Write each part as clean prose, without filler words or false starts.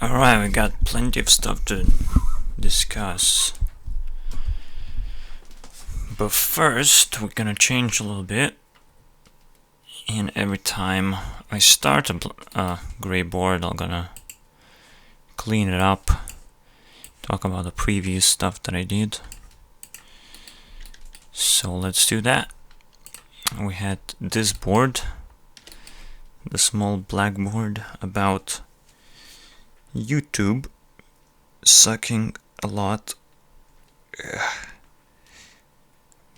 Alright, we got plenty of stuff to discuss. But first, we're gonna change a little bit. And every time I start a gray board, I'm gonna clean it up, talk about the previous stuff that I did. So let's do that. We had this board, the small blackboard, about YouTube sucking a lot,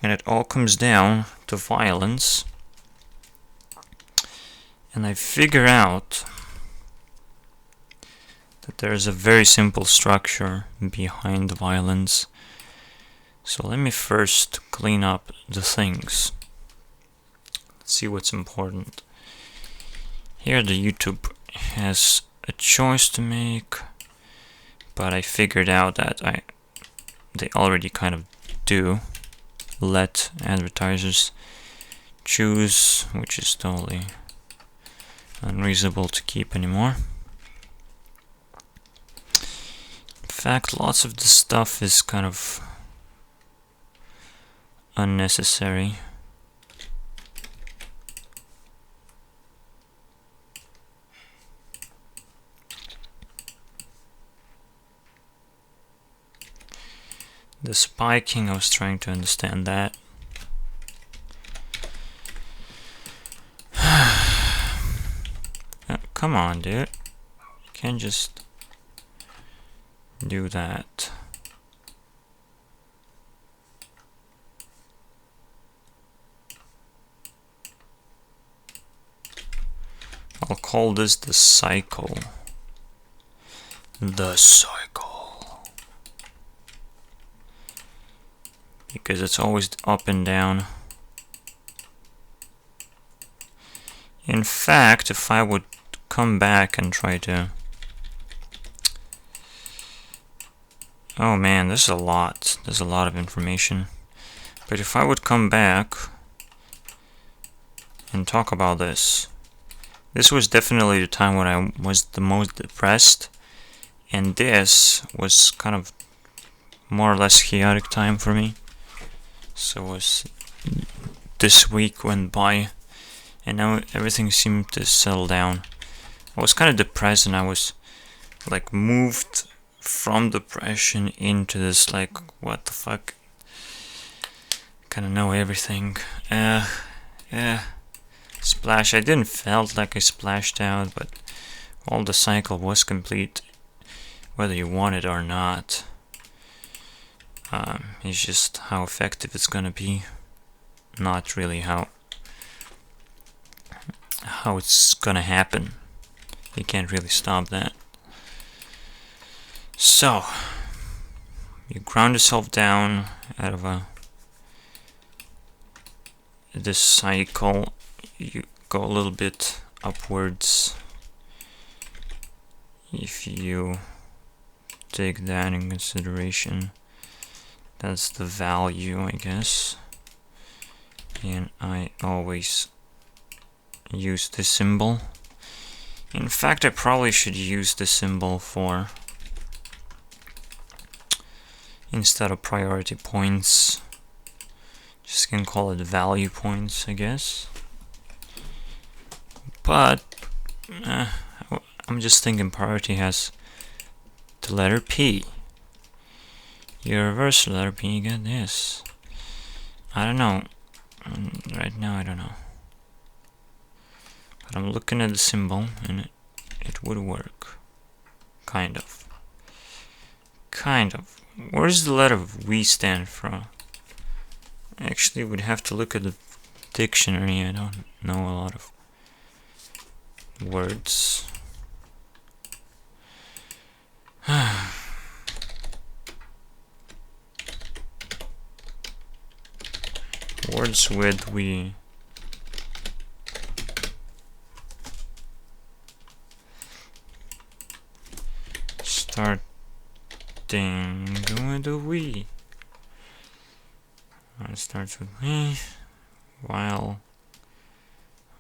and it all comes down to violence. And I figure out that there's a very simple structure behind the violence. So let me first clean up the things. Let's see what's important. Here the YouTube has a choice to make, but I figured out that they already kind of do let advertisers choose, which is totally unreasonable to keep anymore. In fact, lots of this stuff is kind of unnecessary. The spiking, I was trying to understand that. Come on, dude. You can't just do that. I'll call this the cycle. The cycle. Because it's always up and down. In fact, if I would come back and try to... Oh man, this is a lot. There's a lot of information. But if I would come back and talk about this. This was definitely the time when I was the most depressed. And this was kind of more or less chaotic time for me. So this week went by, and now everything seemed to settle down. I was kind of depressed, and I was like moved from depression into this like, what the fuck? Kind of know everything. Splash. I didn't felt like I splashed out, but all the cycle was complete, whether you want it or not. It's just how effective it's gonna be, not really how it's gonna happen. You can't really stop that. So you ground yourself down out of this cycle. You go a little bit upwards. If you take that in consideration, that's the value, I guess. And I always use this symbol. In fact, I probably should use this symbol for instead of priority points. Just can call it value points, I guess. But I'm just thinking priority has the letter P. You reverse the letter P, you get this. I don't know. Right now, I don't know. But I'm looking at the symbol, and it would work. Kind of. Kind of. Where does the letter V stand for? Actually, we'd have to look at the dictionary. I don't know a lot of words. Words with we. Starting with the we. It starts with we. While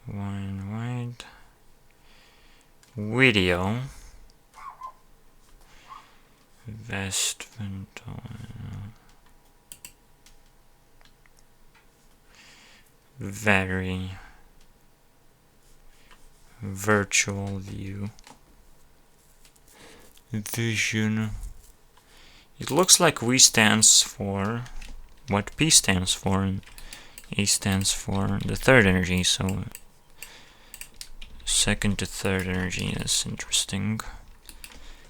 wide video investment, very virtual view, vision. It looks like V stands for what P stands for, and A stands for the third energy, so second to third energy is interesting,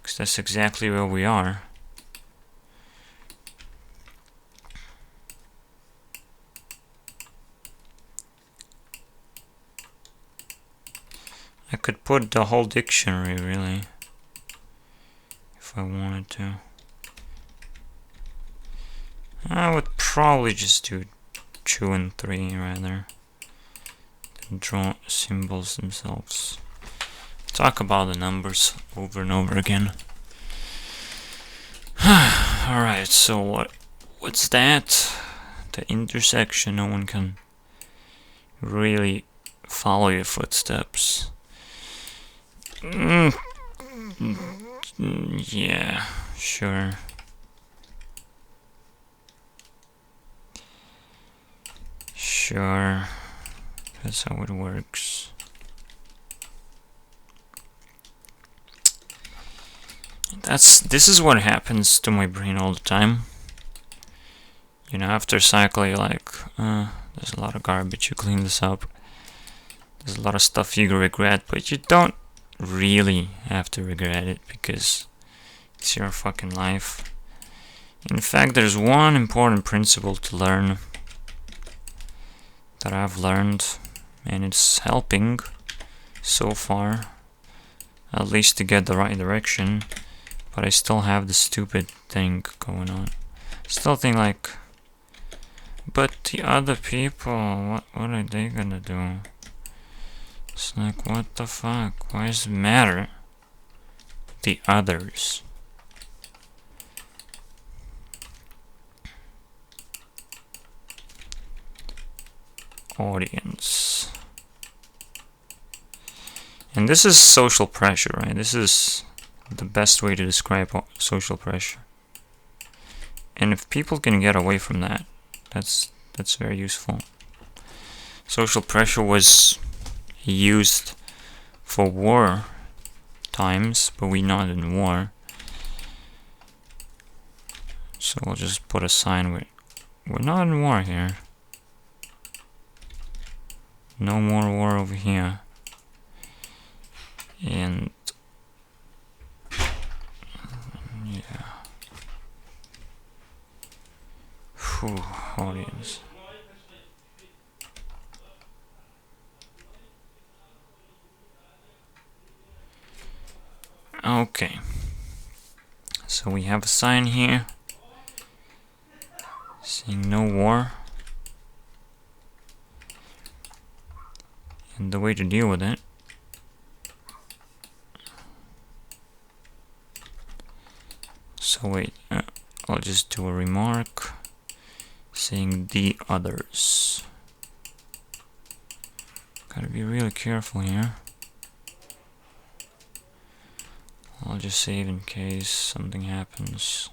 because that's exactly where we are. I could put the whole dictionary, really, if I wanted to. I would probably just do 2 and 3 rather than draw symbols themselves. Talk about the numbers over and over again. Alright, so what's that? The intersection, no one can really follow your footsteps. Yeah, sure. Sure, that's how it works. This is what happens to my brain all the time. You know, after cycle, you're like, there's a lot of garbage, you clean this up. There's a lot of stuff you regret, but you don't really have to regret it because it's your fucking life. In fact, there's one important principle to learn that I've learned, and it's helping so far, at least to get the right direction, but I still have the stupid thing going on. Still think like, but the other people, what are they gonna do? It's like, what the fuck? Why does it matter? The others. Audience. And this is social pressure, right? This is the best way to describe social pressure. And if people can get away from that, that's very useful. Social pressure was used for war times, but we're not in war. So we'll just put a sign with, we're not in war here. No more war over here. And yeah. Whew, audience. Okay. So we have a sign here saying no war. And the way to deal with it so wait, I'll just do a remark saying the others. Gotta be really careful here. I'll just save in case something happens.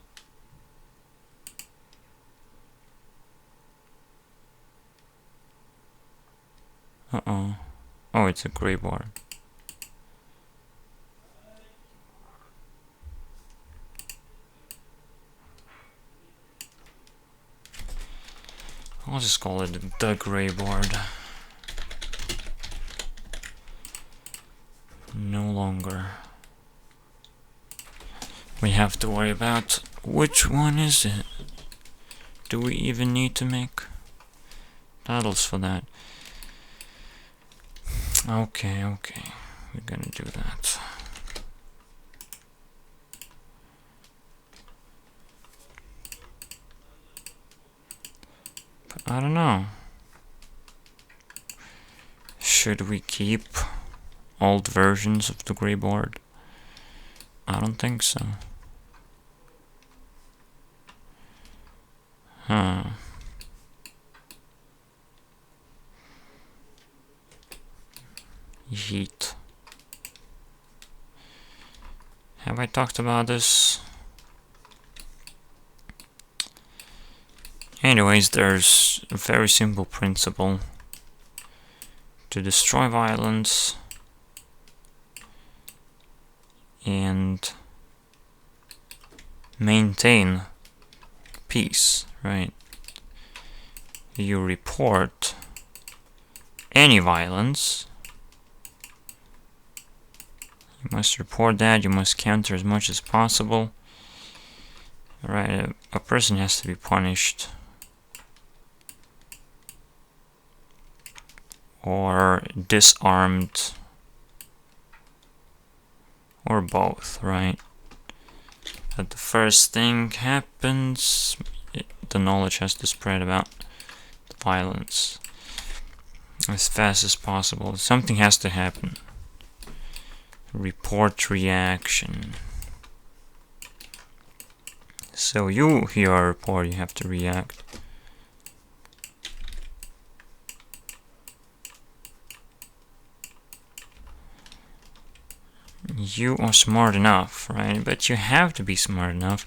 Uh-oh. Oh, it's a gray bar. I'll just call it the gray board. No longer. We have to worry about which one is it. Do we even need to make titles for that? Okay, we're gonna do that. But I don't know. Should we keep old versions of the gray board? I don't think so. Huh. Yeet. Have I talked about this? Anyways, there's a very simple principle to destroy violence and maintain peace, right? You report any violence. You must report that, you must counter as much as possible. Right, a person has to be punished or disarmed or both, right? But the first thing happens, the knowledge has to spread about the violence as fast as possible. Something has to happen. Report reaction. So you hear a report, you have to react. You are smart enough, right? But you have to be smart enough.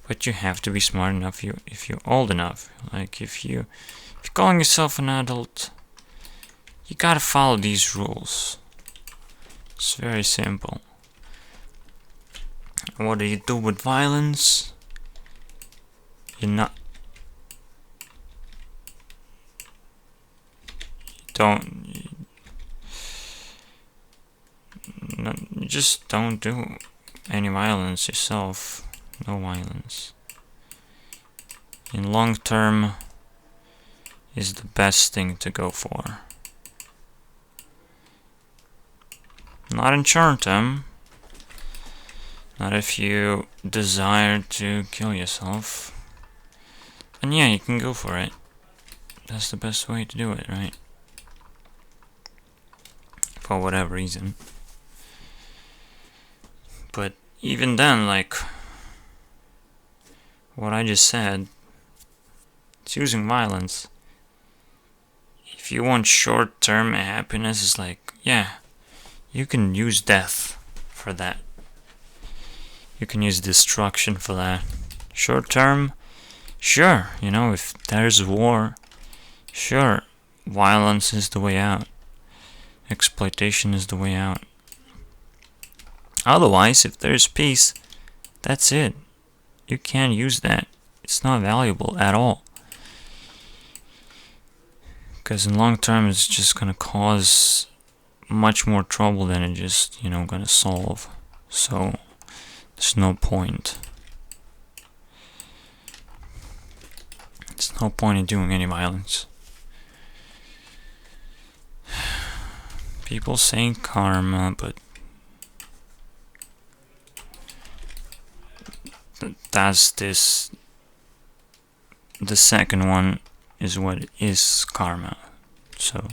But you have to be smart enough if you're old enough. Like if you're calling yourself an adult, you gotta follow these rules. It's very simple. What do you do with violence? You're not. You just don't do any violence yourself. No violence. In long term is the best thing to go for. Not in short term. Not if you desire to kill yourself. And yeah, you can go for it. That's the best way to do it, right? For whatever reason. But even then, like what I just said, it's using violence. If you want short-term happiness, it's like, yeah, you can use death for that. You can use destruction for that. Short-term, sure, you know, if there's war, sure, violence is the way out. Exploitation is the way out. Otherwise, if there's peace, that's it. You can't use that. It's not valuable at all. Because in long term, it's just gonna cause much more trouble than it just, gonna solve. So, there's no point. There's no point in doing any violence. People saying karma, but that's this. The second one is what is karma. So,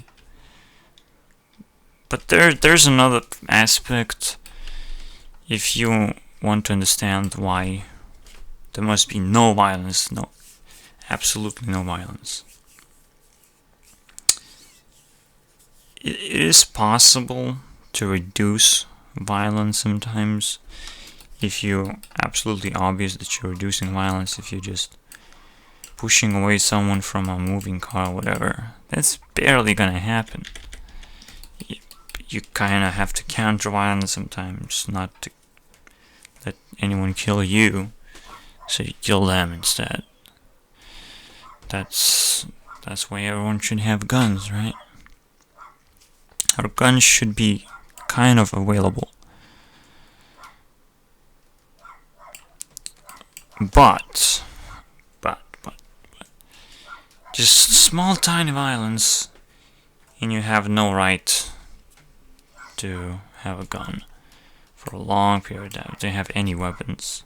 but there's another aspect. If you want to understand why there must be no violence, absolutely no violence. It is possible to reduce violence sometimes if you're absolutely obvious that you're reducing violence. If you're just pushing away someone from a moving car or whatever, that's barely gonna happen. You kind of have to counter violence sometimes, not to let anyone kill you, so you kill them instead. That's why everyone should have guns, right? Our guns should be kind of available. But just small tiny violence and you have no right to have a gun for a long period of time, to have any weapons.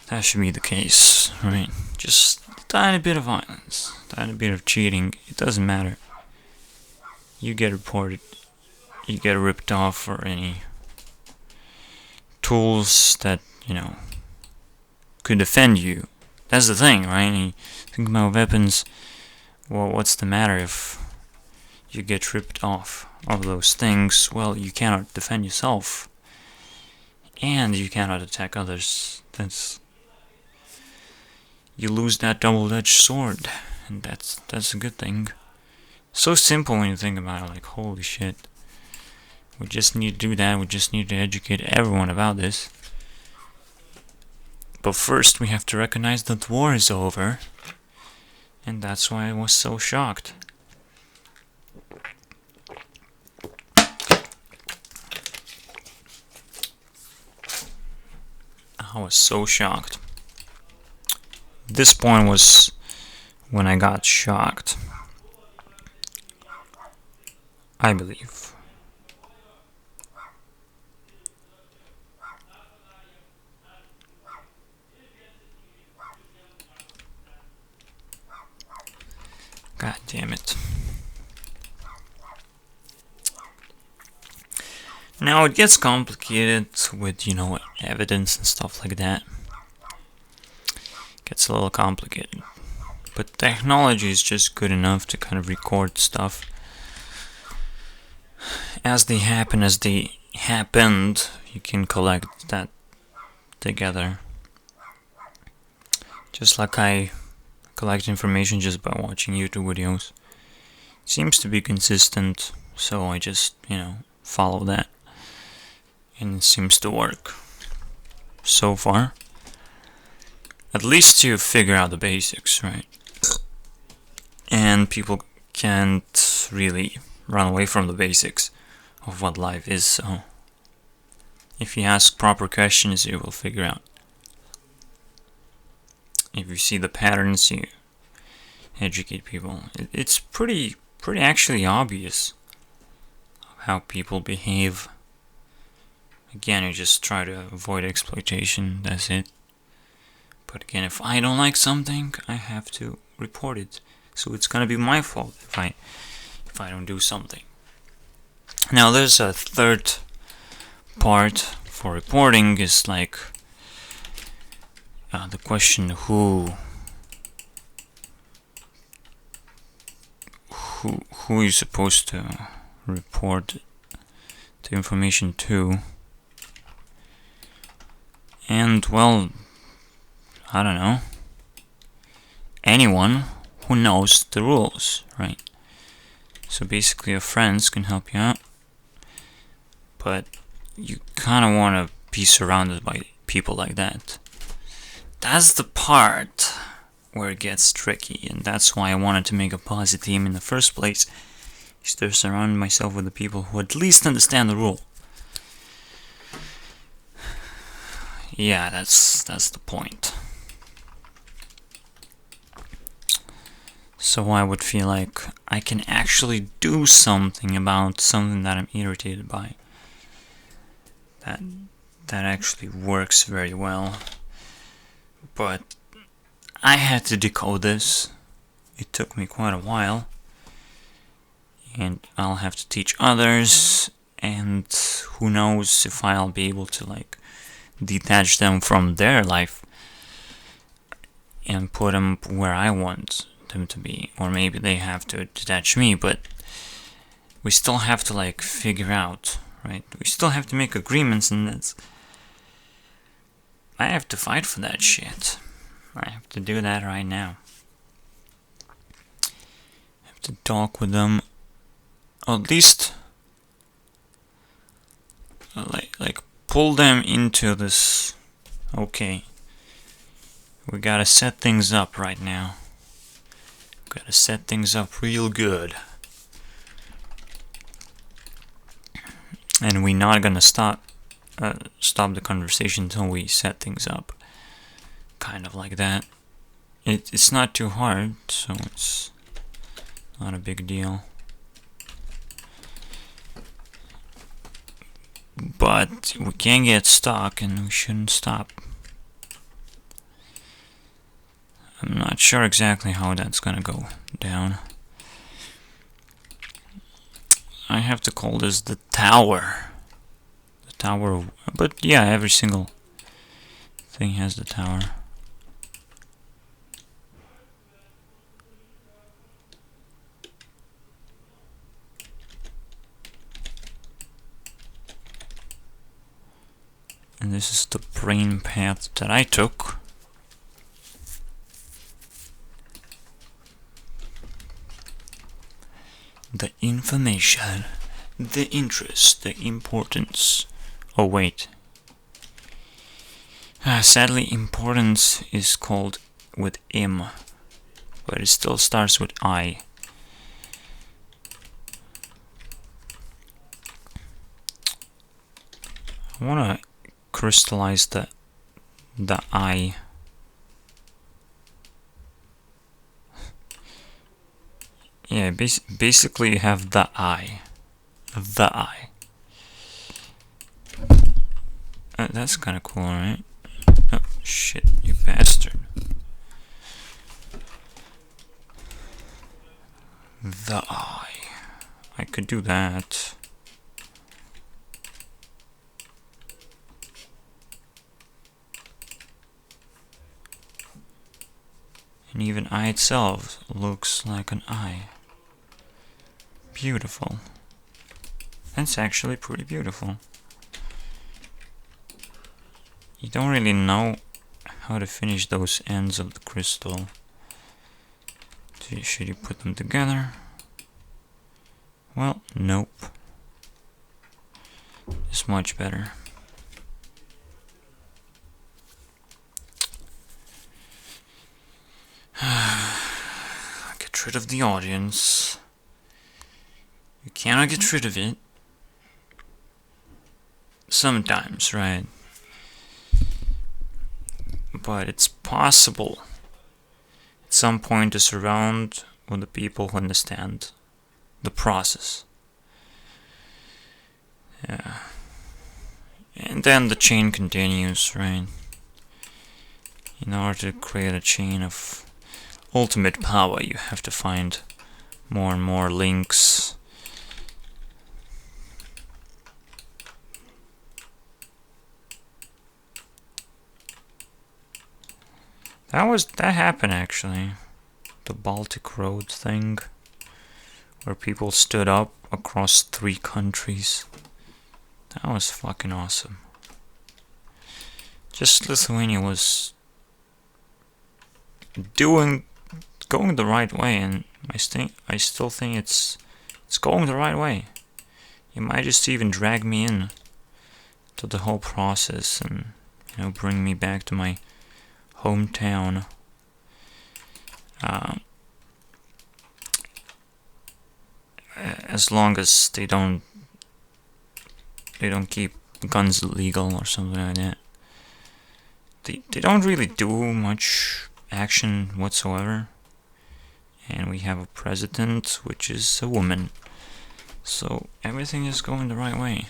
That should be the case, right? Just a tiny bit of violence, a tiny bit of cheating, it doesn't matter. You get reported, you get ripped off for any tools that, could defend you. That's the thing, right? And you think about weapons, well, what's the matter if you get ripped off of those things? Well, you cannot defend yourself, and you cannot attack others. you lose that double-edged sword, and that's a good thing. So simple when you think about it, like holy shit. We just need to do that, we just need to educate everyone about this. But first we have to recognize that the war is over, and that's why I was so shocked. I was so shocked. This point was when I got shocked, I believe. God damn it. Now it gets complicated with, you know, evidence and stuff like that. It gets a little complicated. But technology is just good enough to kind of record stuff as they happen, as they happened. You can collect that together. Just like I collect information just by watching YouTube videos. Seems to be consistent, so I just, you know, follow that. And it seems to work so far. At least you figure out the basics, right? And people can't really run away from the basics of what life is, so if you ask proper questions, you will figure out. If you see the patterns, you educate people. It's pretty actually obvious how people behave. Again, you just try to avoid exploitation, that's it. But again, if I don't like something, I have to report it. So it's gonna be my fault if I don't do something. Now there's a third part for reporting, is like the question who you're supposed to report the information to. And well, I don't know, anyone who knows the rules, right? So basically your friends can help you out, but you kind of want to be surrounded by people like that. That's the part where it gets tricky, and that's why I wanted to make a posse team in the first place, is to surround myself with the people who at least understand the rule. Yeah, that's the point. So I would feel like I can actually do something about something that I'm irritated by. That actually works very well. But I had to decode this. It took me quite a while. And I'll have to teach others, and who knows if I'll be able to like detach them from their life and put them where I want them to be, or maybe they have to detach me, but we still have to like figure out, right? We still have to make agreements, and I have to fight for that shit. I have to do that right now. I have to talk with them, or at least like pull them into this. Okay, we gotta set things up right now. Gotta set things up real good. And we're not gonna stop the conversation until we set things up. Kind of like that. It's not too hard, so it's not a big deal. But we can't get stuck, and we shouldn't stop. I'm not sure exactly how that's gonna go down. I have to call this the tower. The tower, but yeah, every single thing has the tower. And this is the brain path that I took. the information, the interest, the importance. Oh wait. Sadly, importance is called with M, but it still starts with I. I want to crystallize the I. Yeah, basically you have the I. The I. That's kind of cool, right? Oh, shit, you bastard. The I. I could do that. And even I itself looks like an eye. Beautiful. That's actually pretty beautiful. You don't really know how to finish those ends of the crystal. Should you put them together? Well, nope. It's much better. Get rid of the audience. You cannot get rid of it. Sometimes, right? But it's possible at some point to surround with the people who understand the process. Yeah. And then the chain continues, right? In order to create a chain of ultimate power, you have to find more and more links. That happened actually. The Baltic Road thing, where people stood up across 3 countries. That was fucking awesome. Just Lithuania was going the right way, and I still think it's going the right way. You might just even drag me in to the whole process and, you know, bring me back to my hometown. As long as they don't keep guns illegal or something like that. They don't really do much action whatsoever. And we have a president, which is a woman. So everything is going the right way.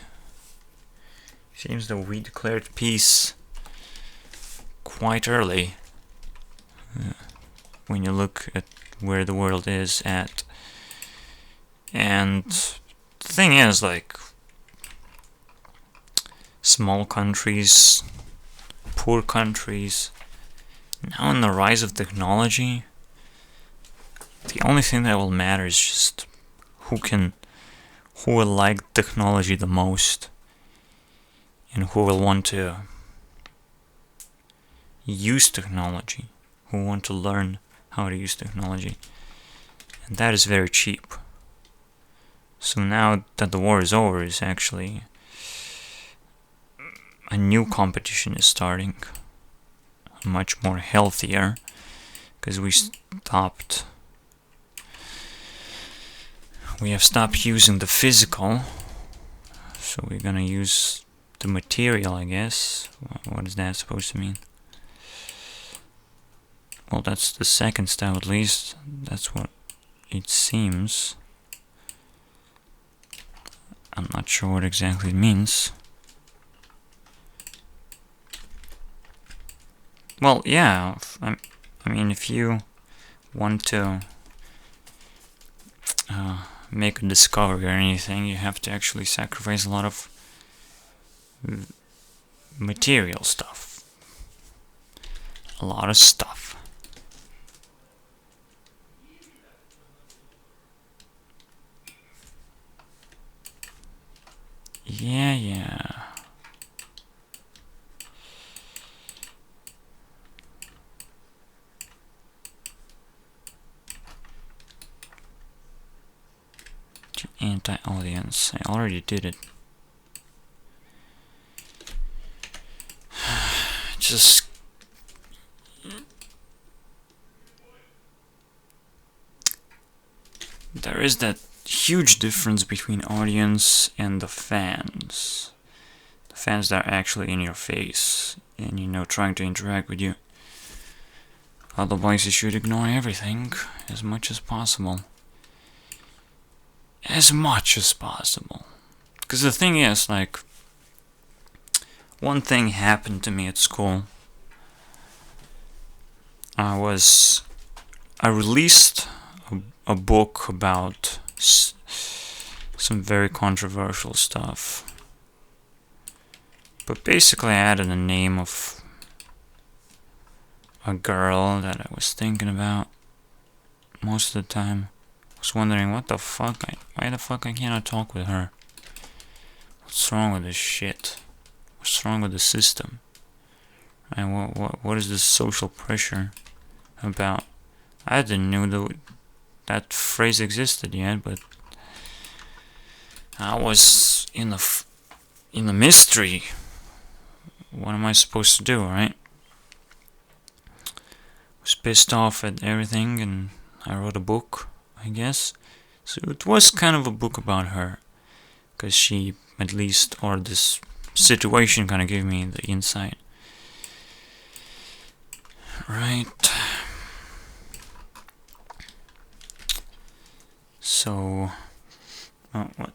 Seems that we declared peace quite early. When you look at where the world is at. And the thing is, like, small countries, poor countries, now in the rise of technology, the only thing that will matter is just who will like technology the most, and who will want to use technology, who want to learn how to use technology. And that is very cheap. So now that the war is over, is actually a new competition is starting, much more healthier, because we have stopped using the physical, so we're gonna use the material, I guess. What is that supposed to mean? Well, that's the second step, at least. That's what it seems. I'm not sure what exactly it means. Well, yeah, I mean, if you want to make a discovery or anything, you have to actually sacrifice a lot of material stuff. A lot of stuff. Yeah. Anti-audience. I already did it. Just... There is that huge difference between audience and the fans. The fans that are actually in your face and, you know, trying to interact with you. Otherwise, you should ignore everything as much as possible. As much as possible. Because the thing is, like, one thing happened to me at school. I released a book about some very controversial stuff. But basically I added the name of a girl that I was thinking about most of the time. I was wondering why the fuck I cannot talk with her. What's wrong with this shit? What's wrong with the system? And what is this social pressure about? I didn't know that phrase existed yet, but I was in the mystery. What am I supposed to do, right? Was pissed off at everything, and I wrote a book, I guess. So it was kind of a book about her, because she, at least, or this situation kind of gave me the insight. Right. So, what?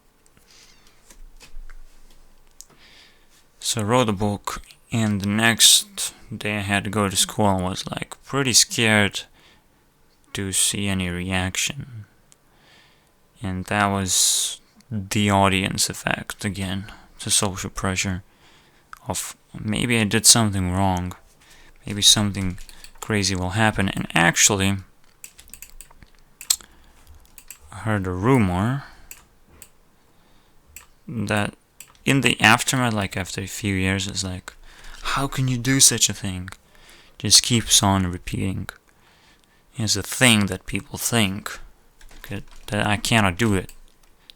So I wrote a book, and the next day I had to go to school and was like pretty scared to see any reaction. And that was the audience effect again, the social pressure of maybe I did something wrong, maybe something crazy will happen. And actually, I heard a rumor that in the aftermath, like after a few years, it's like, how can you do such a thing? Just keeps on repeating. It's a thing that people think that I cannot do it,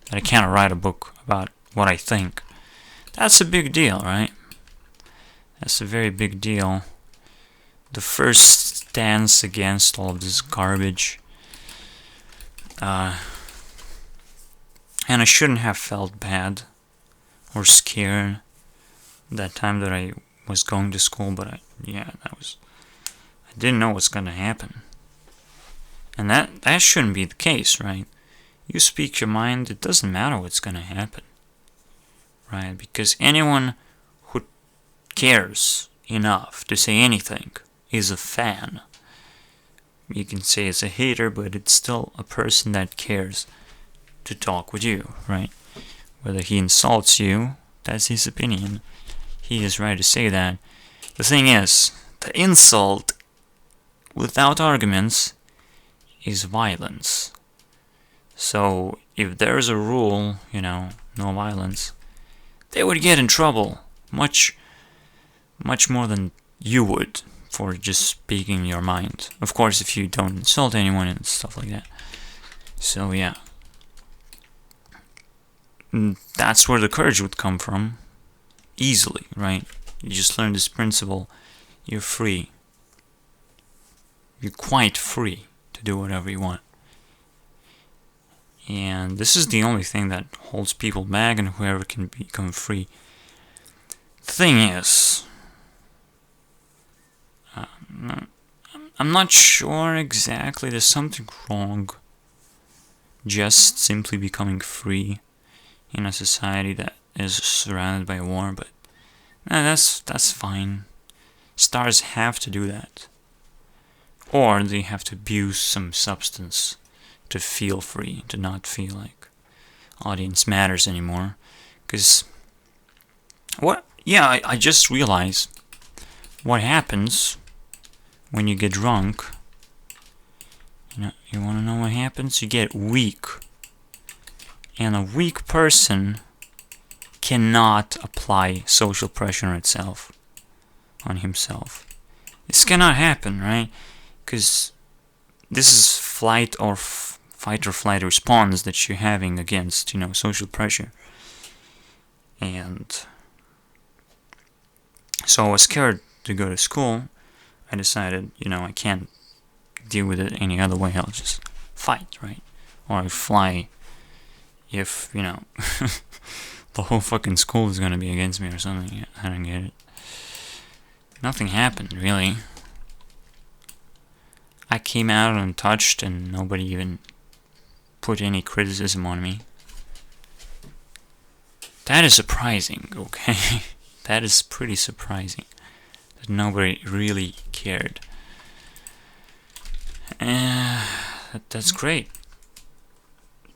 that I cannot write a book about what I think. That's a big deal, right? That's a very big deal. The first stance against all of this garbage. And I shouldn't have felt bad or scared that time that I was going to school, but I didn't know what's gonna happen. And that shouldn't be the case, right? You speak your mind, it doesn't matter what's gonna happen. Right? Because anyone who cares enough to say anything is a fan. You can say it's a hater, but it's still a person that cares to talk with you, right? Whether he insults you, that's his opinion. He is right to say that. The thing is, the insult without arguments is violence. So if there's a rule, no violence, they would get in trouble much more than you would for just speaking your mind. Of course, if you don't insult anyone and stuff like that. So yeah. That's where the courage would come from. Easily, right? You just learn this principle. You're free. You're quite free to do whatever you want. And this is the only thing that holds people back, and whoever can become free. The thing is, I'm not sure exactly. There's something wrong just simply becoming free in a society that is surrounded by war, but that's fine. Stars have to do that. Or they have to abuse some substance to feel free, to not feel like audience matters anymore. Because, I just realized what happens when you get drunk. You want to know what happens? You get weak. And a weak person cannot apply social pressure on himself. This cannot happen, right? Because this is fight or fight or flight response that you're having against, social pressure. And so I was scared to go to school. I decided, I can't deal with it any other way. I'll just fight, right? Or I fly if, the whole fucking school is gonna be against me or something. I don't get it. Nothing happened, really. I came out untouched and nobody even put any criticism on me. That is surprising, okay? That is pretty surprising. That nobody really cared. That's great.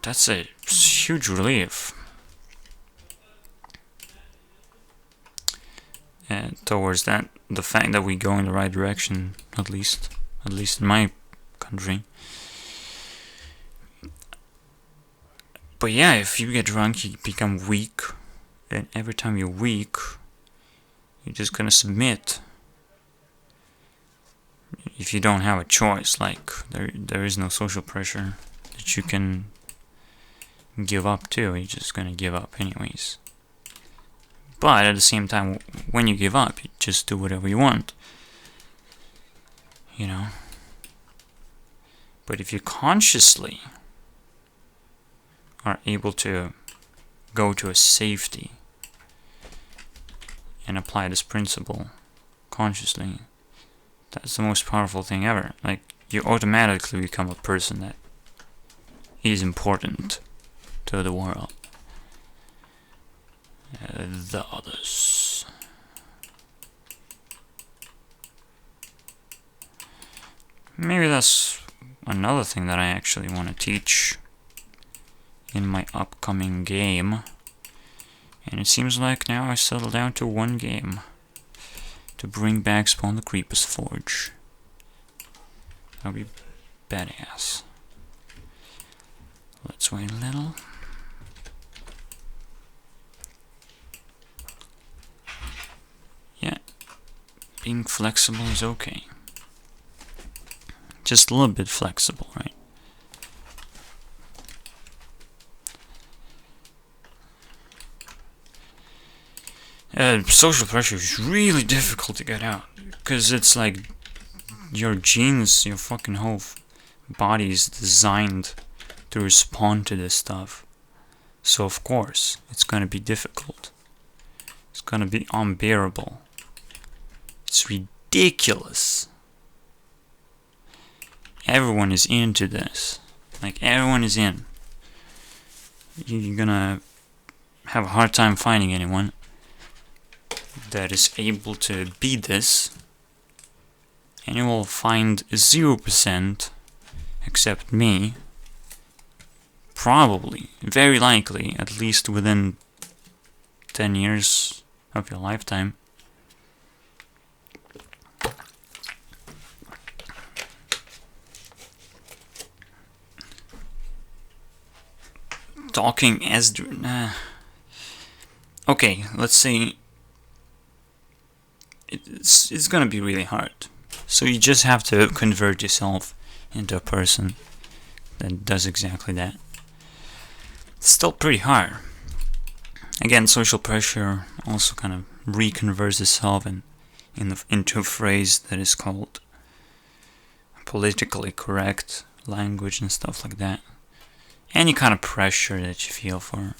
That's a huge relief. Towards the fact that we go in the right direction, at least in my country. But yeah, if you get drunk, you become weak, and every time you're weak, you're just gonna submit. If you don't have a choice, like there is no social pressure that you can give up to, you're just gonna give up anyways. But at the same time, when you give up, you just do whatever you want. But if you consciously are able to go to a safety and apply this principle consciously, that's the most powerful thing ever. Like, you automatically become a person that is important to the world. The others. Maybe that's another thing that I actually want to teach in my upcoming game. And it seems like now I settled down to one game to bring back Spawn the Creeper's Forge. That'll be badass. Let's wait a little. Yeah, being flexible is okay. Just a little bit flexible, right? Social pressure is really difficult to get out, because it's like your genes, your fucking whole body is designed to respond to this stuff. So of course, it's gonna be difficult. It's gonna be unbearable. It's ridiculous. Everyone is into this. Like, everyone is in. You're gonna have a hard time finding anyone that is able to beat this, and you will find 0%, except me, probably, very likely, at least within 10 years of your lifetime. Talking as... Okay, let's say it's gonna be really hard. So you just have to convert yourself into a person that does exactly that. It's still pretty hard. Again, social pressure also kind of reconverts itself into a phrase that is called politically correct language and stuff like that. Any kind of pressure that you feel from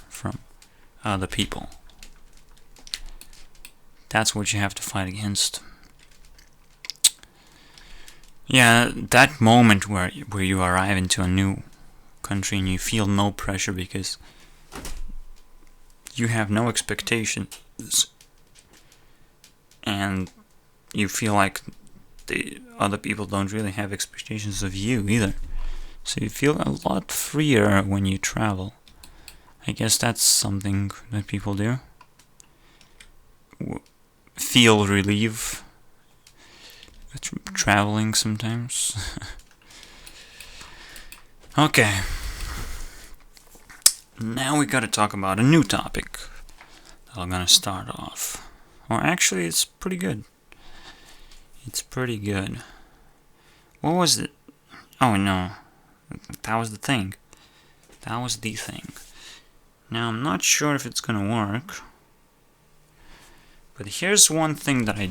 other people. That's what you have to fight against. Yeah, that moment where you arrive into a new country and you feel no pressure because you have no expectations, and you feel like the other people don't really have expectations of you either. So you feel a lot freer when you travel. I guess that's something that people do. Feel relief traveling sometimes. Okay. Now we gotta talk about a new topic that I'm gonna start off. Or actually, it's pretty good. It's pretty good. What was it? Oh no. That was the thing. That was the thing. Now, I'm not sure if it's gonna work. But here's one thing that I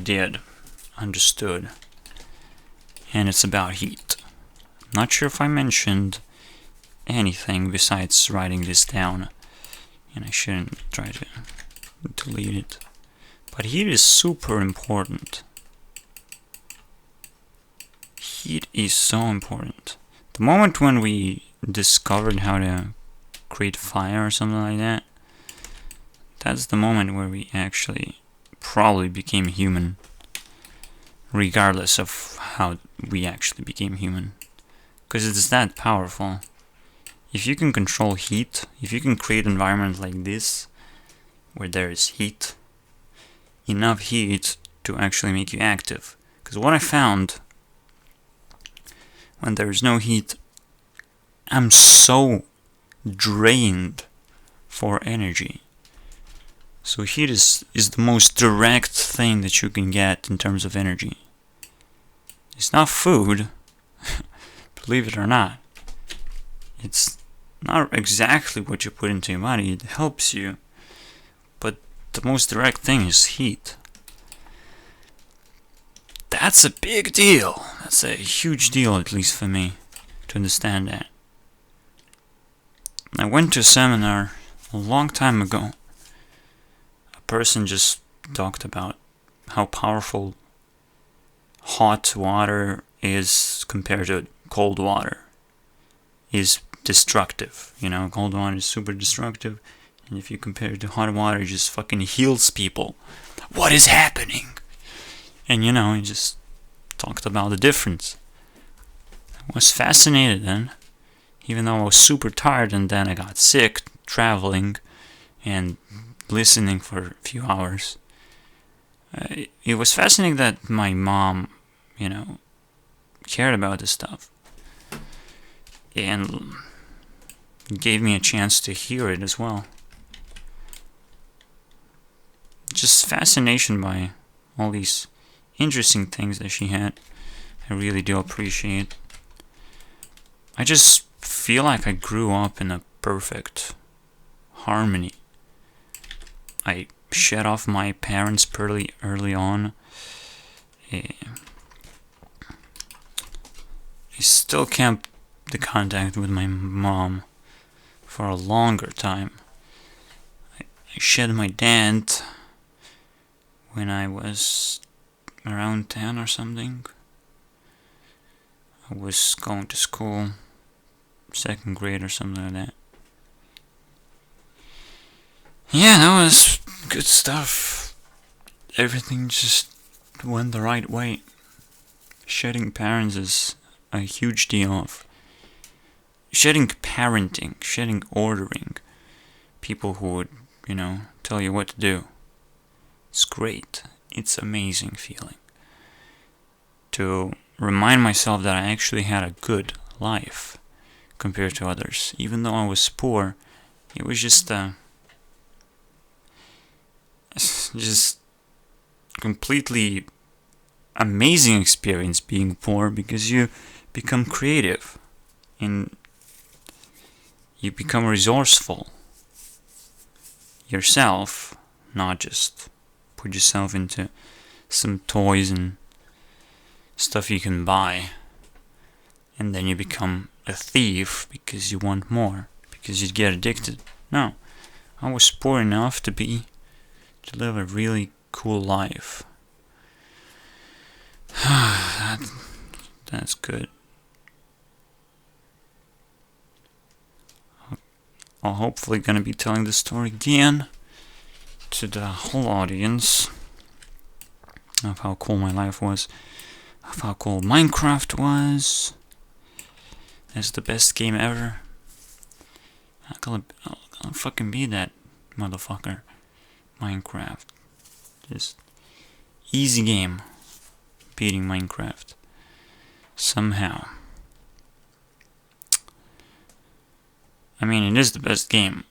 understood. And it's about heat. Not sure if I mentioned anything besides writing this down. And I shouldn't try to delete it. But heat is super important. Heat is so important. The moment when we discovered how to create fire or something like that, that's the moment where we actually probably became human. Regardless of how we actually became human. Because it's that powerful. If you can control heat, if you can create an environment like this, where there is heat, enough heat to actually make you active. Because what I found, when there is no heat, I'm so drained for energy. So heat is the most direct thing that you can get in terms of energy. It's not food, believe it or not. It's not exactly what you put into your body, it helps you. But the most direct thing is heat. That's a big deal. That's a huge deal, at least for me, to understand that. I went to a seminar a long time ago. A person just talked about how powerful hot water is compared to cold water. Is destructive. You know, cold water is super destructive. And if you compare it to hot water, it just fucking heals people. What is happening? And you know, he just talked about the difference. I was fascinated then. Even though I was super tired and then I got sick traveling and listening for a few hours. It was fascinating that my mom, you know, cared about this stuff. And gave me a chance to hear it as well. Just fascination by all these interesting things that she had. I really do appreciate. I just feel like I grew up in a perfect harmony. I shed off my parents pretty early on. I still kept the contact with my mom for a longer time. I shed my dad when I was around 10 or something. I was going to school, 2nd grade or something like that. Yeah, that was good stuff. Everything just went the right way. Shedding parents is a huge deal of shedding parenting, shedding ordering. People who would, you know, tell you what to do. It's great. It's amazing feeling. To remind myself that I actually had a good life compared to others. Even though I was poor, it was just completely amazing experience being poor, because you become creative and you become resourceful yourself, not just put yourself into some toys and stuff you can buy and then you become a thief because you want more, because you get addicted. No, I was poor enough to live a really cool life. That's good. I'm hopefully gonna be telling this story again to the whole audience of how cool my life was, of how cool Minecraft was. It's the best game ever. I'll fucking be that motherfucker. Minecraft. Just easy game. Beating Minecraft. Somehow. I mean, it is the best game.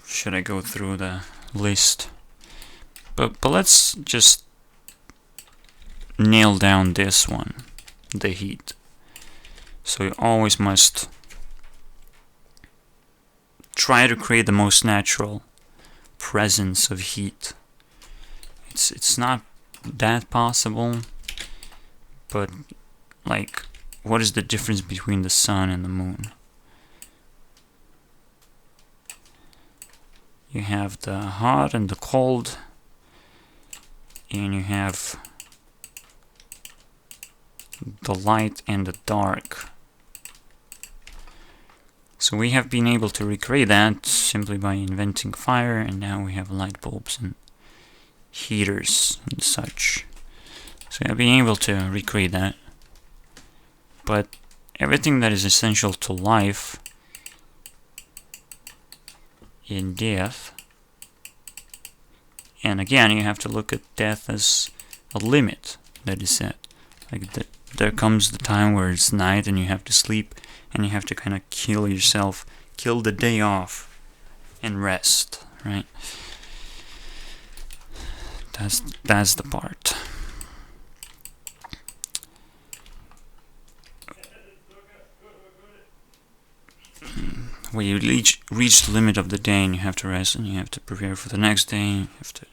Should I go through the list? But let's just nail down this one. The heat. So you always must try to create the most natural presence of heat. It's not that possible, but like, what is the difference between the sun and the moon? You have the hot and the cold, and you have the light and the dark. So we have been able to recreate that simply by inventing fire, and now we have light bulbs and heaters and such. So we have been able to recreate that. But everything that is essential to life in death, and again you have to look at death as a limit that is set. Like there comes the time where it's night and you have to sleep, and you have to kind of kill yourself, kill the day off, and rest, right? That's the part. When you reach the limit of the day, and you have to rest, and you have to prepare for the next day, you have to,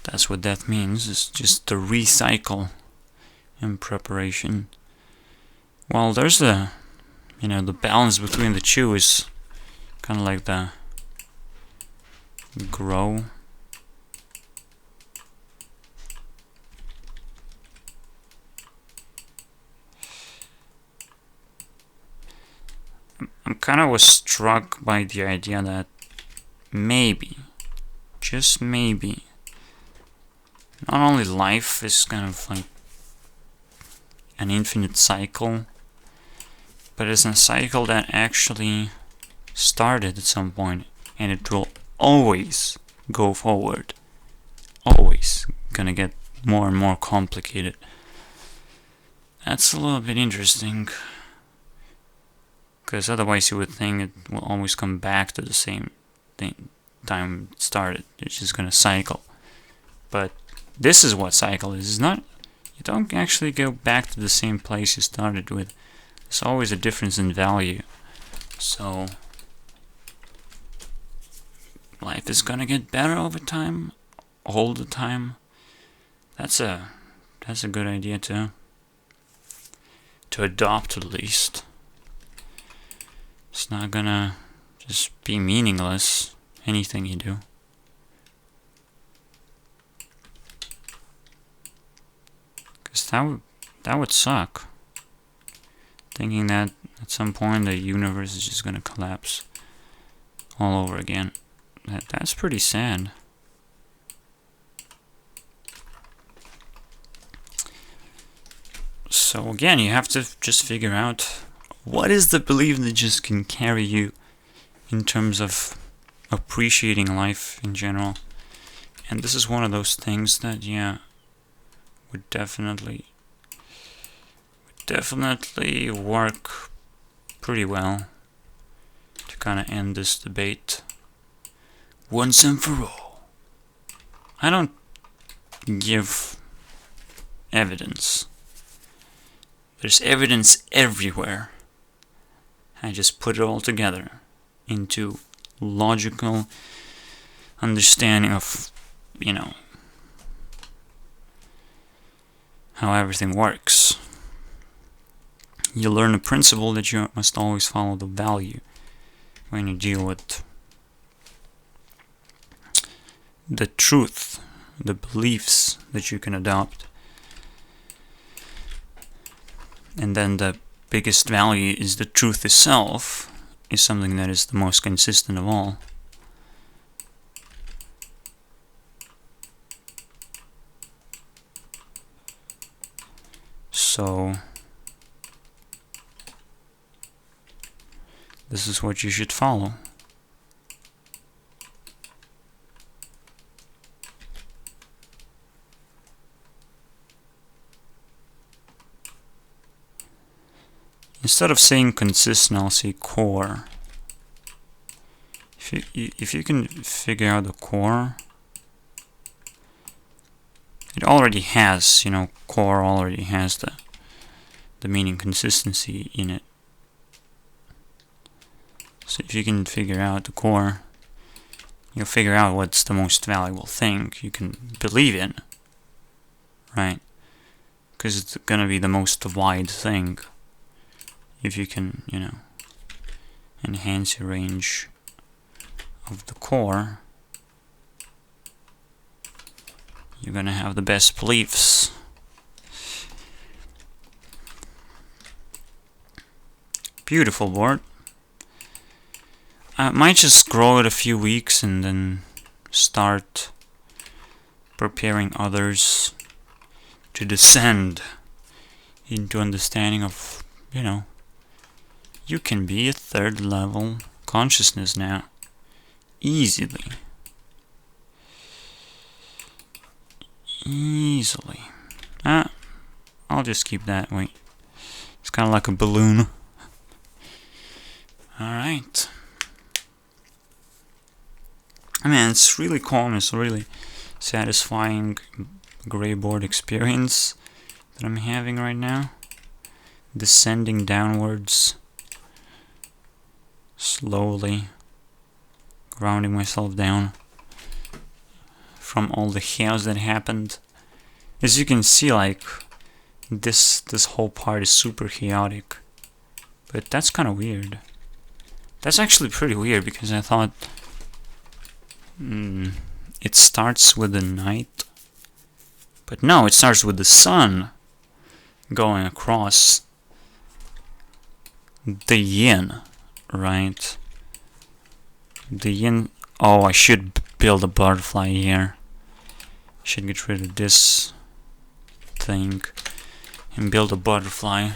that's what death means. It's just the recycle and preparation. Well, there's the balance between the two is kind of like the grow. I'm kind of was struck by the idea that maybe, just maybe, not only life is kind of like an infinite cycle, but it's a cycle that actually started at some point, and it will always go forward. Always gonna get more and more complicated. That's a little bit interesting, because otherwise you would think it will always come back to the same time it started. It's just gonna cycle. But this is what cycle is. It's not. You don't actually go back to the same place you started with. There's always a difference in value. So life is gonna get better over time, all the time. That's a good idea to adopt, at least. It's not gonna just be meaningless, anything you do. Because that would suck. Thinking that at some point the universe is just gonna collapse all over again. That's pretty sad. So again, you have to just figure out what is the belief that just can carry you in terms of appreciating life in general. And this is one of those things that, would definitely work pretty well to kind of end this debate once and for all. I don't give evidence. There's evidence everywhere. I just put it all together into logical understanding of, how everything works. You learn a principle that you must always follow the value when you deal with the truth, the beliefs that you can adopt. And then the biggest value is the truth itself, is something that is the most consistent of all. So this is what you should follow. Instead of saying consistent, I'll say core. If you can figure out the core, it already has, core already has the meaning consistency in it. So if you can figure out the core, you'll figure out what's the most valuable thing you can believe in, right? Because it's gonna be the most wide thing. If you can, you know, enhance your range of the core, you're gonna have the best beliefs. Beautiful board. I might just grow it a few weeks and then start preparing others to descend into understanding of, you know, you can be a third level consciousness now. Easily. Easily. I'll just keep that. Wait. It's kind of like a balloon. Alright. I mean, it's really calm. It's really satisfying gray board experience that I'm having right now. Descending downwards. Slowly. Grounding myself down from all the chaos that happened. As you can see, like, this whole part is super chaotic. But that's kind of weird. That's actually pretty weird, because I thought it starts with the night. But no, it starts with the sun going across the yin, right? The yin. Oh, I should build a butterfly here. Should get rid of this thing and build a butterfly.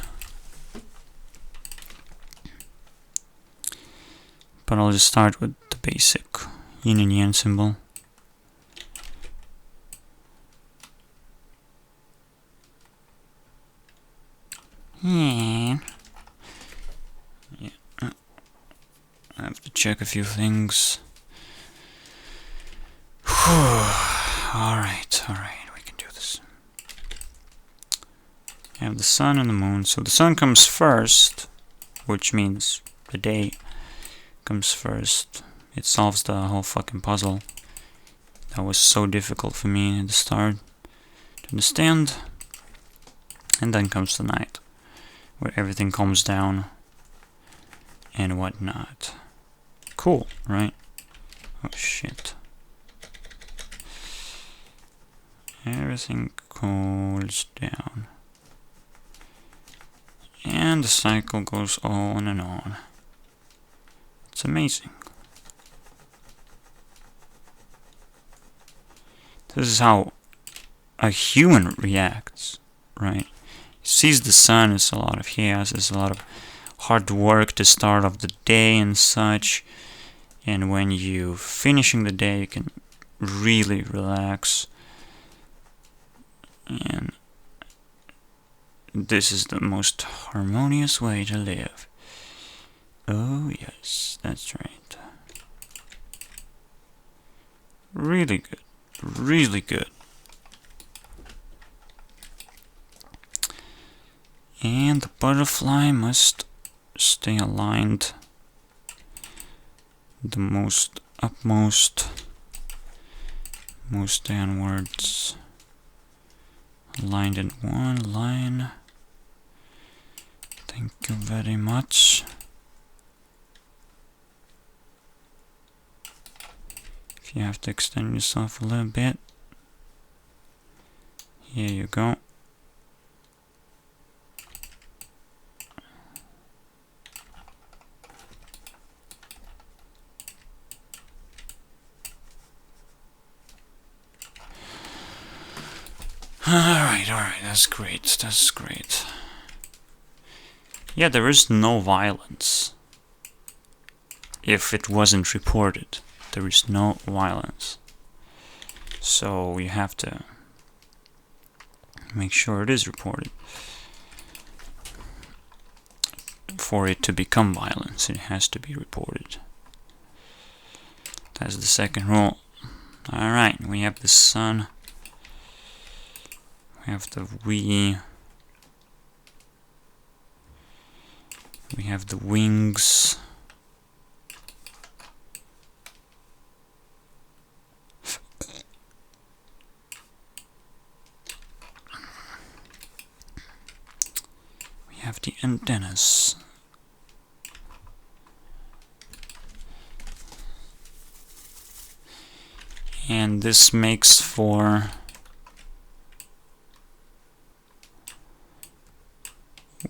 But I'll just start with the basic yin and yang symbol. Yeah. I have to check a few things. Alright, we can do this. I have the sun and the moon. So the sun comes first, which means the day comes first. It solves the whole fucking puzzle. That was so difficult for me at the start to understand. And then comes the night, where everything calms down and whatnot. Cool, right? Oh shit. Everything cools down. And the cycle goes on and on. It's amazing. This is how a human reacts, right? He sees the sun, it's a lot of chaos, it's a lot of hard work to start off the day and such. And when you finishing the day, you can really relax. And this is the most harmonious way to live. Oh yes, that's right. Really good. Really good. And the butterfly must stay aligned. The most upmost, most downwards. Aligned in one line. Thank you very much. If you have to extend yourself a little bit, here you go. Alright, that's great. Yeah, there is no violence. If it wasn't reported, there is no violence. So you have to make sure it is reported. For it to become violence, it has to be reported. That's the second rule. Alright, we have the sun. We have the we have the wings. the antennas. And this makes for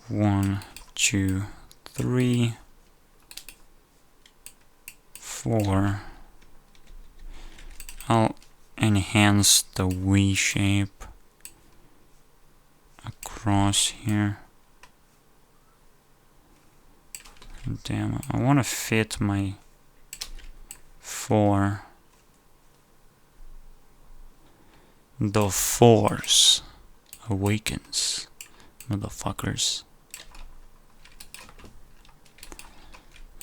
1, 2, 3, 4. I'll enhance the V shape across here. Damn, I want to fit my 4. The Force awakens, motherfuckers.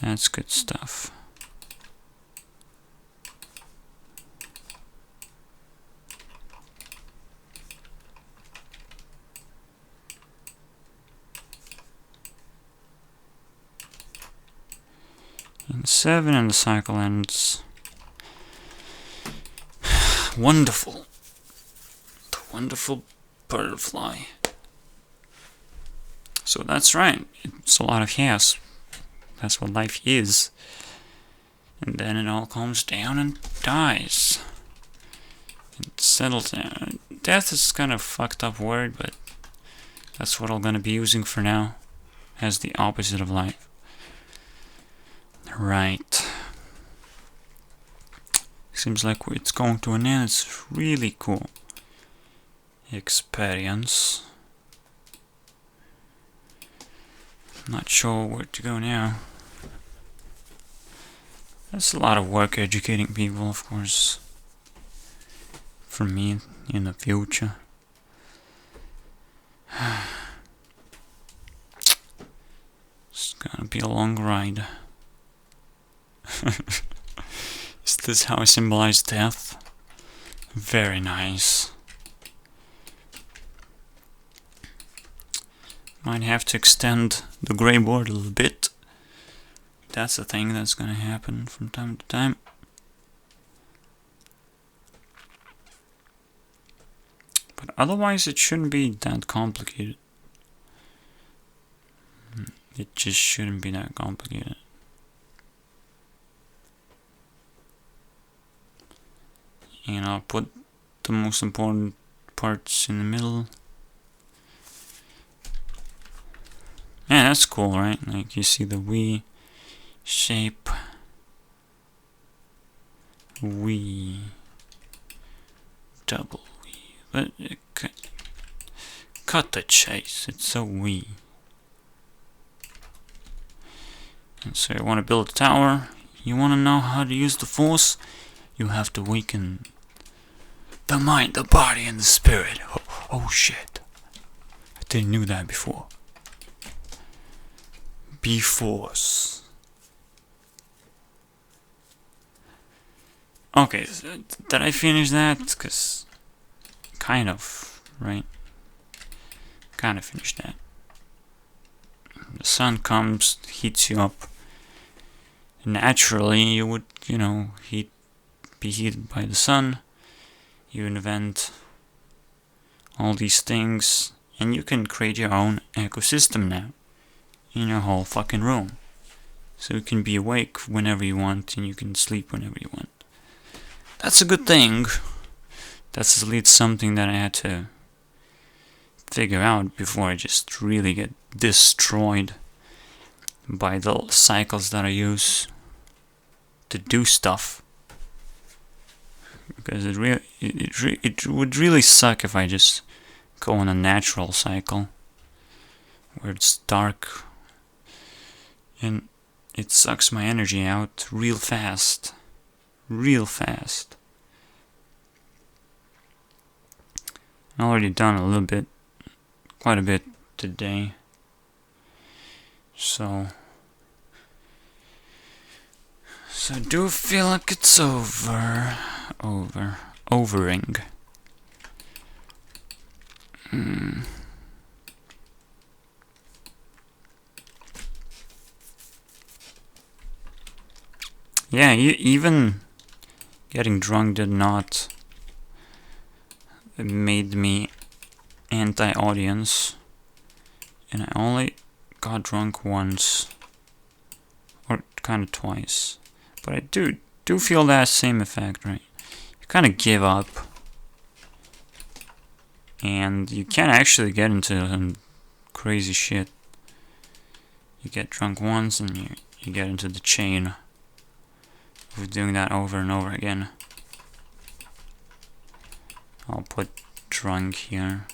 That's good stuff. And 7 and the cycle ends. Wonderful. The wonderful butterfly. So that's right. It's a lot of chaos. That's what life is. And then it all calms down and dies. It settles down. Death is kind of fucked up word, but that's what I'm gonna be using for now. As the opposite of life. Right. Seems like it's going to an end. It's really cool experience. Not sure where to go now. That's a lot of work educating people, of course. For me in the future. It's gonna be a long ride. Is this how I symbolize death? Very nice. Might have to extend the gray board a little bit. That's a thing that's gonna happen from time to time. But otherwise it shouldn't be that complicated. It just shouldn't be that complicated. And I'll put the most important parts in the middle. Yeah, that's cool, right? Like you see the V shape. V. Double V. But cut the chase. It's so V. And so you want to build a tower. You want to know how to use the force. You have to weaken the mind, the body, and the spirit. Oh shit. I didn't know that before. Be force. Okay, so did I finish that? Because kind of, right? Kind of finished that. The sun comes, heats you up. Naturally, you would, be heated by the sun. You invent all these things, and you can create your own ecosystem now in your whole fucking room. So you can be awake whenever you want, and you can sleep whenever you want. That's a good thing. That's at least something that I had to figure out before I just really get destroyed by the cycles that I use to do stuff. Because it would really suck if I just go on a natural cycle where it's dark and it sucks my energy out real fast. Real fast. I've already done a little bit, quite a bit today. So I do feel like it's overing. Yeah, even getting drunk did not made me anti-audience, and I only got drunk once, or kind of twice, but I do feel that same effect, right? You kind of give up, and you can actually get into crazy shit. You get drunk once, and you get into the chain of doing that over and over again. I'll put drunk here.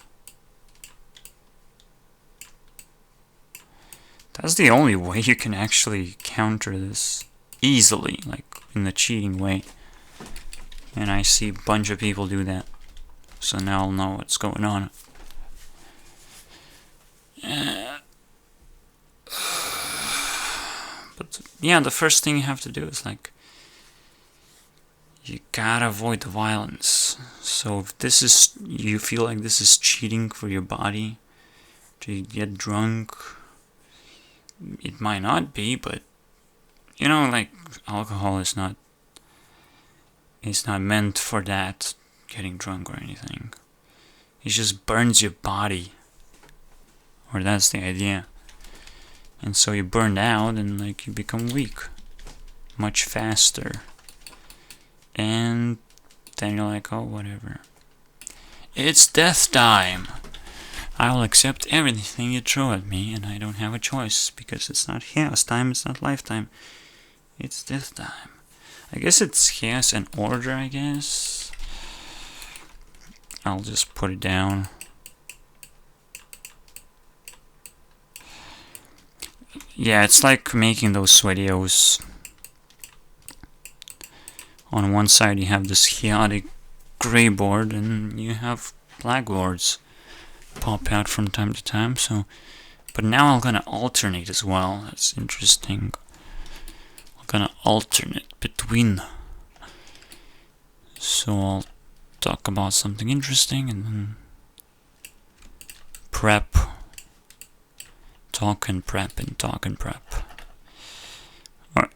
That's the only way you can actually counter this easily, like in the cheating way. And I see a bunch of people do that. So now I'll know what's going on. But yeah, the first thing you have to do is like, you gotta avoid the violence. So if this is, you feel like this is cheating for your body to get drunk, it might not be, but you know, like alcohol is not, it's not meant for that, getting drunk or anything. It just burns your body, or that's the idea. And so you burn out and like you become weak much faster. And then you're like, oh, whatever. It's death time. I will accept everything you throw at me, and I don't have a choice, because it's not chaos time, it's not lifetime. It's death time. I guess it's chaos and order, I guess. I'll just put it down. Yeah, it's like making those videos. On one side you have this chaotic gray board, and you have black boards pop out from time to time. So, but now I'm gonna alternate as well. That's interesting. I'm gonna alternate between. So I'll talk about something interesting and then prep. Talk and prep and talk and prep. Or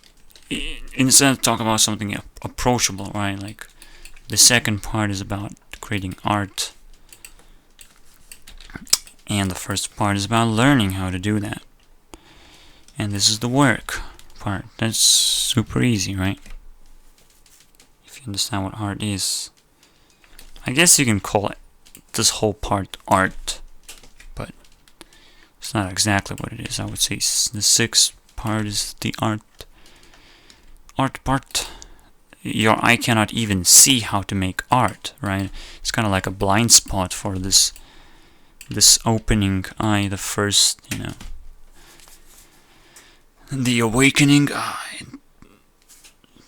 instead of talk about something approachable, right? Like the second part is about creating art, and the first part is about learning how to do that. And this is the work part. That's super easy, right? If you understand what art is. I guess you can call it this whole part art, but it's not exactly what it is. I would say the sixth part is the art part. Your eye cannot even see how to make art, right? It's kind of like a blind spot for this opening eye, the first, the awakening eye,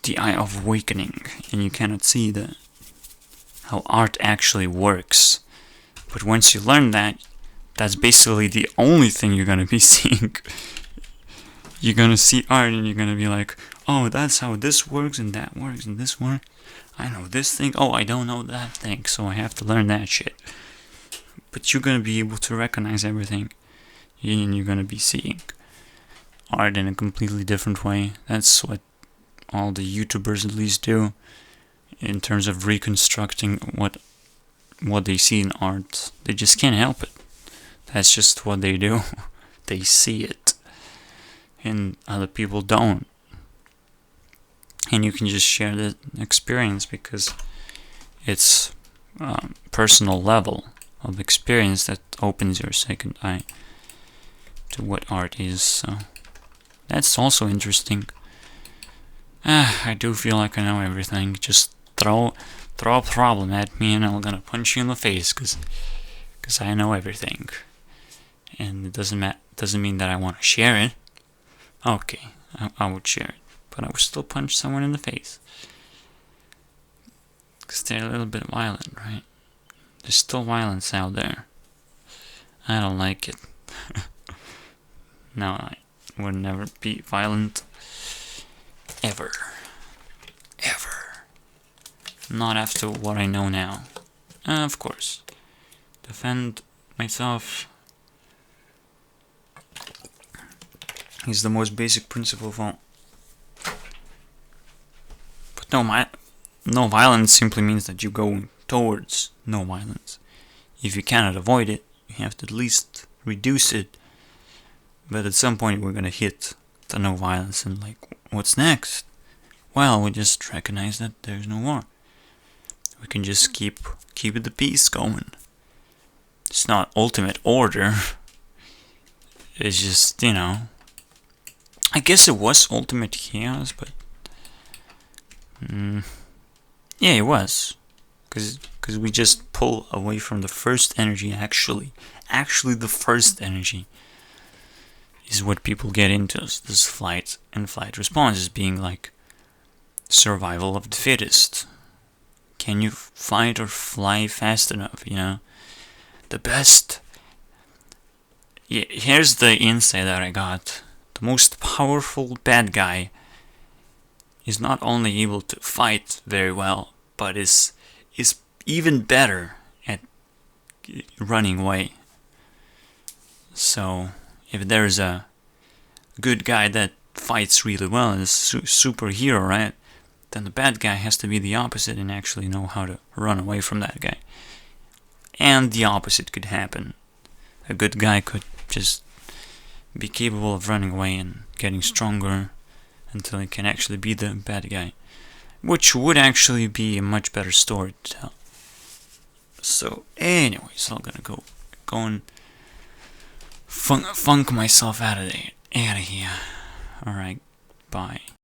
the eye of awakening, and you cannot see how art actually works. But once you learn that, that's basically the only thing you're gonna be seeing. You're gonna see art and you're gonna be like, oh, that's how this works and that works and this works. I know this thing. Oh, I don't know that thing, so I have to learn that shit. But you're gonna be able to recognize everything, and you're gonna be seeing art in a completely different way. That's what all the YouTubers at least do, in terms of reconstructing what they see in art. They just can't help it. That's just what they do. They see it, and other people don't. And you can just share the experience because it's personal level of experience that opens your second eye to what art is. So that's also interesting. I do feel like I know everything. Just throw a problem at me and I'm gonna punch you in the face because I know everything. And it doesn't mean that I want to share it. Okay, I would share it, but I would still punch someone in the face because they're a little bit violent, right? There's still violence out there. I don't like it. No, I would never be violent. Ever. Not after what I know now. Of course. Defend myself is the most basic principle of all. But no violence simply means that you go towards no violence. If you cannot avoid it, you have to at least reduce it But at some point we're gonna hit the no violence and like, what's next? Well, we just recognize that there's no war. We can just keep the peace going. It's not ultimate order. It's just, you know, I guess it was ultimate chaos, but yeah, it was, because we just pull away from the first energy. Actually the first energy is what people get into, this flight and flight response as being like survival of the fittest. Can you fight or fly fast enough, you know? The best. Yeah, here's the insight that I got. The most powerful bad guy is not only able to fight very well, but is even better at running away. So, if there's a good guy that fights really well and is superhero, right? Then the bad guy has to be the opposite and actually know how to run away from that guy. And the opposite could happen. A good guy could just be capable of running away and getting stronger until he can actually be the bad guy, which would actually be a much better story to tell. So anyways, I'm gonna go and funk myself out of here. Alright, bye.